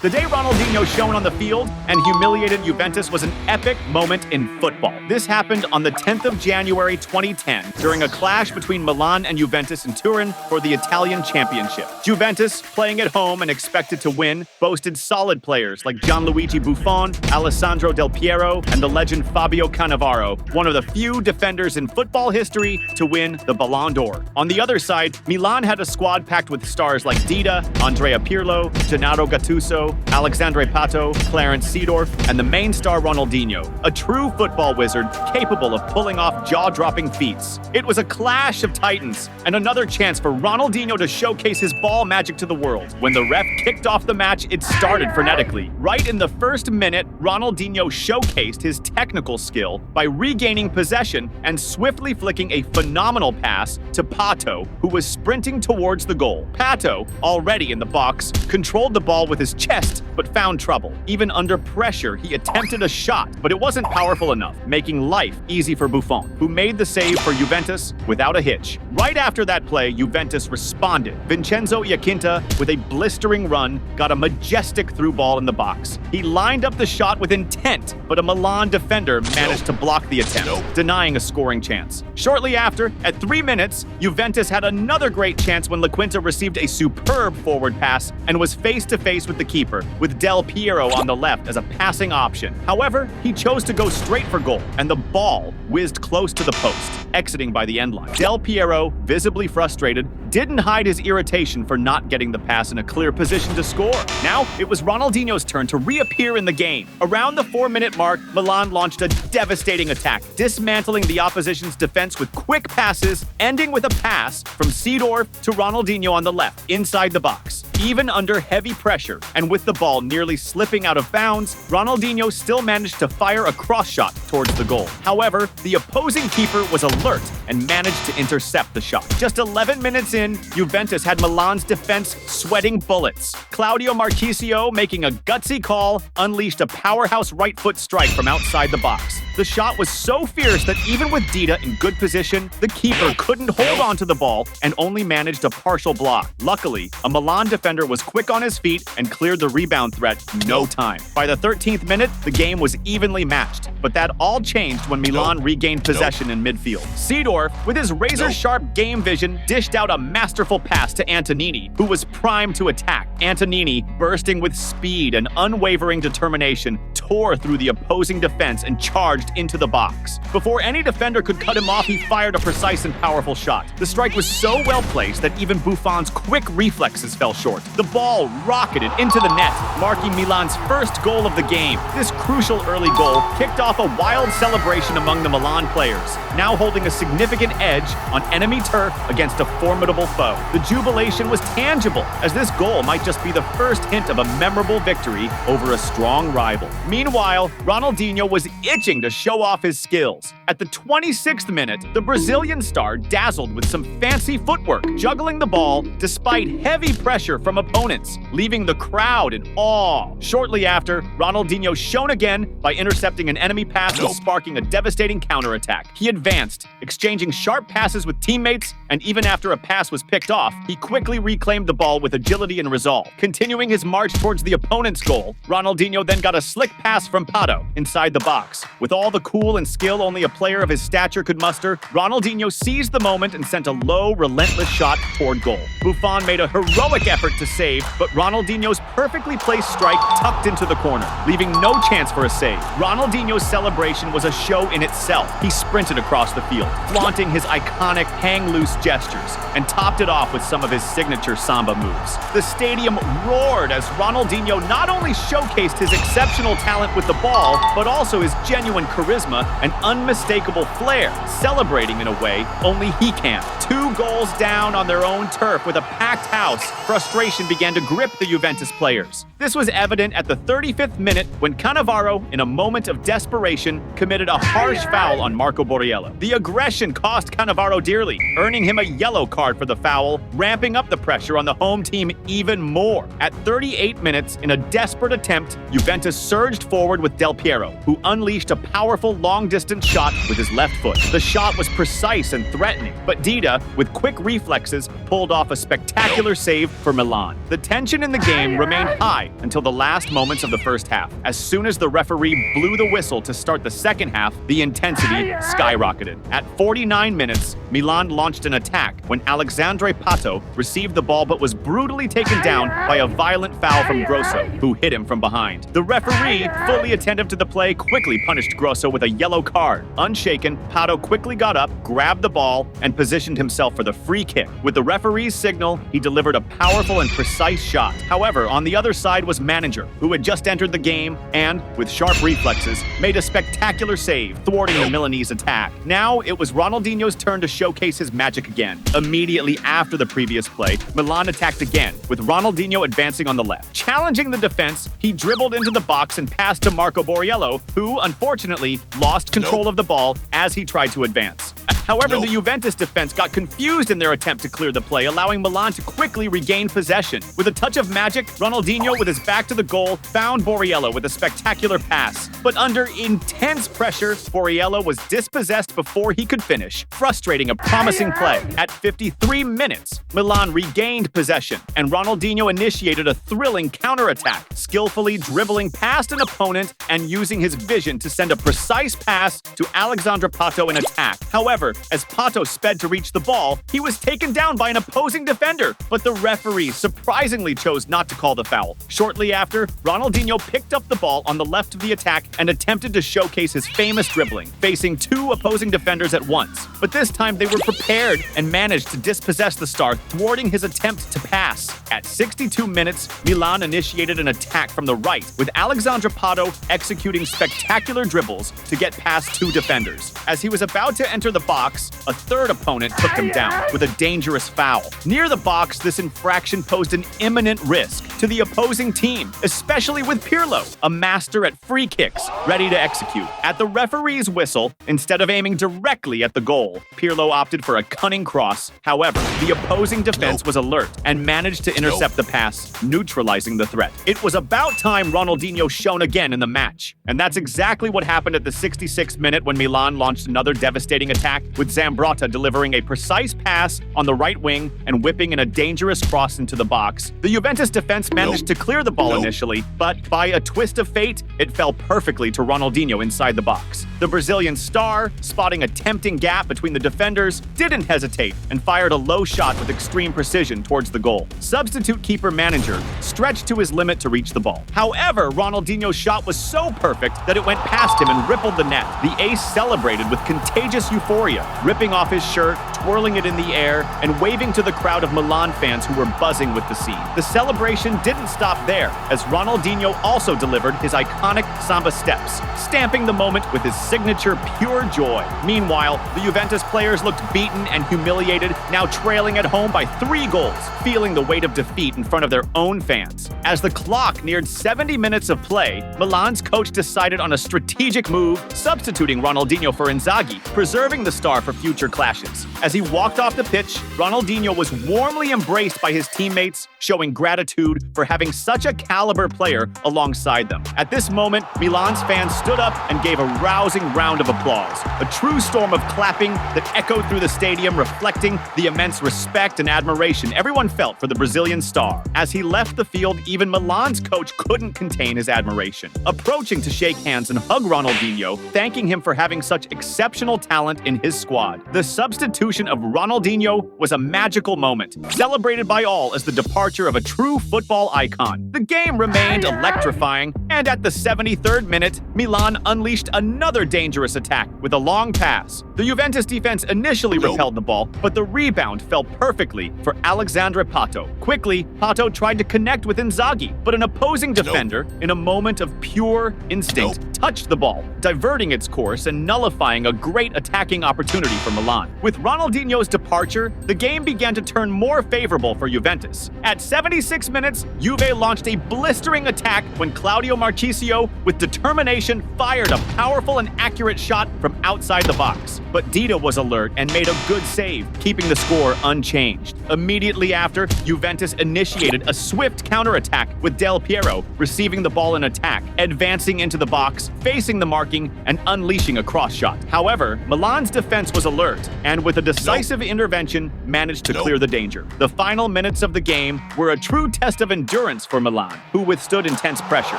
The day Ronaldinho shone on the field and humiliated Juventus was an epic moment in football. This happened on the 10th of January 2010 during a clash between Milan and Juventus in Turin for the Italian championship. Juventus, playing at home and expected to win, boasted solid players like Gianluigi Buffon, Alessandro Del Piero, and the legend Fabio Cannavaro, one of the few defenders in football history to win the Ballon d'Or. On the other side, Milan had a squad packed with stars like Dida, Andrea Pirlo, Gennaro Gattuso, Alexandre Pato, Clarence Seedorf, and the main star Ronaldinho, a true football wizard capable of pulling off jaw-dropping feats. It was a clash of titans, and another chance for Ronaldinho to showcase his ball magic to the world. When the ref kicked off the match, it started frenetically. Right in the first minute, Ronaldinho showcased his technical skill by regaining possession and swiftly flicking a phenomenal pass to Pato, who was sprinting towards the goal. Pato, already in the box, controlled the ball with his chest but found trouble. Even under pressure, he attempted a shot, but it wasn't powerful enough, making life easy for Buffon, who made the save for Juventus without a hitch. Right after that play, Juventus responded. Vincenzo Iaquinta, with a blistering run, got a majestic through ball in the box. He lined up the shot with intent, but a Milan defender managed to block the attempt, denying a scoring chance. Shortly after, at 3 minutes, Juventus had another great chance when Iaquinta received a superb forward pass and was face-to-face with the keeper, with Del Piero on the left as a passing option. However, he chose to go straight for goal, and the ball whizzed close to the post, exiting by the end line. Del Piero, visibly frustrated, didn't hide his irritation for not getting the pass in a clear position to score. Now, it was Ronaldinho's turn to reappear in the game. Around the 4-minute mark, Milan launched a devastating attack, dismantling the opposition's defense with quick passes, ending with a pass from Seedorf to Ronaldinho on the left, inside the box. Even under heavy pressure, and with the ball nearly slipping out of bounds, Ronaldinho still managed to fire a cross shot towards the goal. However, the opposing keeper was alert and managed to intercept the shot. Just 11 minutes in, Juventus had Milan's defense sweating bullets. Claudio Marchisio, making a gutsy call, unleashed a powerhouse right foot strike from outside the box. The shot was so fierce that even with Dida in good position, the keeper couldn't hold on to the ball and only managed a partial block. Luckily, a Milan defender was quick on his feet and cleared the rebound threat in no time. By the 13th minute, the game was evenly matched, but that all changed when Milan regained possession in midfield. Seedorf, with his razor-sharp game vision, dished out a masterful pass to Antonini, who was primed to attack. Antonini, bursting with speed and unwavering determination, tore through the opposing defense and charged into the box. Before any defender could cut him off, he fired a precise and powerful shot. The strike was so well placed that even Buffon's quick reflexes fell short. The ball rocketed into the net, marking Milan's first goal of the game. This crucial early goal kicked off a wild celebration among the Milan players, now holding a significant edge on enemy turf against a formidable foe. The jubilation was tangible, as this goal might just be the first hint of a memorable victory over a strong rival. Meanwhile, Ronaldinho was itching to show off his skills. At the 26th minute, the Brazilian star dazzled with some fancy footwork, juggling the ball despite heavy pressure from opponents, leaving the crowd in awe. Shortly after, Ronaldinho shone again by intercepting an enemy pass and sparking a devastating counterattack. He advanced, exchanging sharp passes with teammates, and even after a pass was picked off, he quickly reclaimed the ball with agility and resolve. Continuing his march towards the opponent's goal, Ronaldinho then got a slick pass from Pato inside the box. With all the cool and skill only a player of his stature could muster, Ronaldinho seized the moment and sent a low, relentless shot toward goal. Buffon made a heroic effort to save, but Ronaldinho's perfectly placed strike tucked into the corner, leaving no chance for a save. Ronaldinho's celebration was a show in itself. He sprinted across the field, flaunting his iconic hang-loose gestures, and topped it off with some of his signature samba moves. The stadium roared as Ronaldinho not only showcased his exceptional talent with the ball, but also his genuine charisma and unmistakable flair, celebrating in a way only he can. 2 goals down on their own turf with a packed house, frustration began to grip the Juventus players. This was evident at the 35th minute when Cannavaro, in a moment of desperation, committed a harsh foul on Marco Borriello. The aggression cost Cannavaro dearly, earning him a yellow card for the foul, ramping up the pressure on the home team even more. At 38 minutes, in a desperate attempt, Juventus surged forward with Del Piero, who unleashed a powerful long-distance shot with his left foot. The shot was precise and threatening, but Dida, with quick reflexes, pulled off a spectacular save for Milan. The tension in the game remained high until the last moments of the first half. As soon as the referee blew the whistle to start the second half, the intensity skyrocketed. At 49 minutes, Milan launched an attack when Alexandre Pato received the ball but was brutally taken down by a violent foul from Grosso, who hit him from behind. The referee, fully attentive to the play, quickly punished Grosso with a yellow card. Unshaken, Pato quickly got up, grabbed the ball, and positioned himself for the free kick. With the referee's signal, he delivered a powerful and precise shot. However, on the other side was Manager, who had just entered the game and, with sharp reflexes, made a spectacular save, thwarting the Milanese attack. Now, it was Ronaldinho's turn to showcase his magic again. Immediately after the previous play, Milan attacked again, with Ronaldinho advancing on the left. Challenging the defense, he dribbled into the box and passed to Marco Borriello, who, unfortunately, lost control of the ball as he tried to advance. However, the Juventus defense got confused in their attempt to clear the play, allowing Milan to quickly regain possession. With a touch of magic, Ronaldinho, with his back to the goal, found Borriello with a spectacular pass. But under intense pressure, Borriello was dispossessed before he could finish, frustrating a promising play. At 53 minutes, Milan regained possession, and Ronaldinho initiated a thrilling counterattack, skillfully dribbling past an opponent and using his vision to send a precise pass to Alexandre Pato in attack. However, as Pato sped to reach the ball, he was taken down by an opposing defender, but the referee surprisingly chose not to call the foul. Shortly after, Ronaldinho picked up the ball on the left of the attack and attempted to showcase his famous dribbling, facing two opposing defenders at once. But this time they were prepared and managed to dispossess the star, thwarting his attempt to pass. At 62 minutes, Milan initiated an attack from the right, with Alexandre Pato executing spectacular dribbles to get past two defenders. As he was about to enter the box, a third opponent took him down with a dangerous foul. Near the box, this infraction posed an imminent risk to the opposing team, especially with Pirlo, a master at free kicks, ready to execute. At the referee's whistle, instead of aiming directly at the goal, Pirlo opted for a cunning cross. However, the opposing defense was alert and managed to intercept the pass, neutralizing the threat. It was about time Ronaldinho shone again in the match. And that's exactly what happened at the 66th minute when Milan launched another devastating attack, with Zambrotta delivering a precise pass on the right wing and whipping in a dangerous cross into the box. The Juventus defense managed to clear the ball initially, but by a twist of fate, it fell perfectly to Ronaldinho inside the box. The Brazilian star, spotting a tempting gap between the defenders, didn't hesitate and fired a low shot with extreme precision towards the goal. Substitute keeper Manager stretched to his limit to reach the ball. However, Ronaldinho's shot was so perfect that it went past him and rippled the net. The ace celebrated with contagious euphoria, ripping off his shirt, twirling it in the air, and waving to the crowd of Milan fans who were buzzing with the scene. The celebration didn't stop there, as Ronaldinho also delivered his iconic samba steps, stamping the moment with his signature pure joy. Meanwhile, the Juventus players looked beaten and humiliated, now trailing at home by 3 goals, feeling the weight of defeat in front of their own fans. As the clock neared 70 minutes of play, Milan's coach decided on a strategic move, substituting Ronaldinho for Inzaghi, preserving the star for future clashes. As he walked off the pitch, Ronaldinho was warmly embraced by his teammates, showing gratitude for having such a caliber player alongside them. At this moment, Milan's fans stood up and gave a rousing round of applause, a true storm of clapping that echoed through the stadium, reflecting the immense respect and admiration everyone felt for the Brazilian star. As he left the field, even Milan's coach couldn't contain his admiration, approaching to shake hands and hug Ronaldinho, thanking him for having such exceptional talent in his squad. The substitution of Ronaldinho was a magical moment, celebrated by all as the departure of a true football icon. The game remained electrifying, and at the 73rd minute, Milan unleashed another dangerous attack with a long pass. The Juventus defense initially repelled the ball, but the rebound fell perfectly for Alexandre Pato. Quickly, Pato tried to connect with Inzaghi, but an opposing defender, in a moment of pure instinct, touched the ball, diverting its course and nullifying a great attacking opportunity for Milan. With Ronaldinho's departure, the game began to turn more favorable for Juventus. At 76 minutes, Juve launched a blistering attack when Claudio Marchisio, with determination, fired a powerful and accurate shot from outside the box. But Dida was alert and made a good save, keeping the score unchanged. Immediately after, Juventus initiated a swift counterattack with Del Piero receiving the ball in attack, advancing into the box defenders, facing the marking and unleashing a cross shot. However, Milan's defense was alert, and with a decisive intervention, managed to clear the danger. The final minutes of the game were a true test of endurance for Milan, who withstood intense pressure.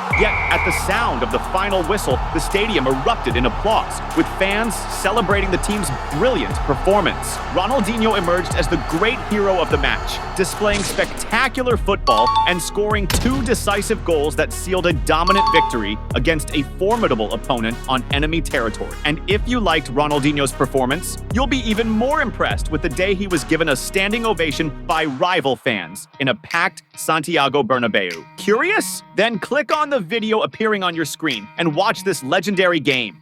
Yet, at the sound of the final whistle, the stadium erupted in applause, with fans celebrating the team's brilliant performance. Ronaldinho emerged as the great hero of the match, displaying spectacular football and scoring 2 decisive goals that sealed a dominant victory against a formidable opponent on enemy territory. And if you liked Ronaldinho's performance, you'll be even more impressed with the day he was given a standing ovation by rival fans in a packed Santiago Bernabeu. Curious? Then click on the video appearing on your screen and watch this legendary game.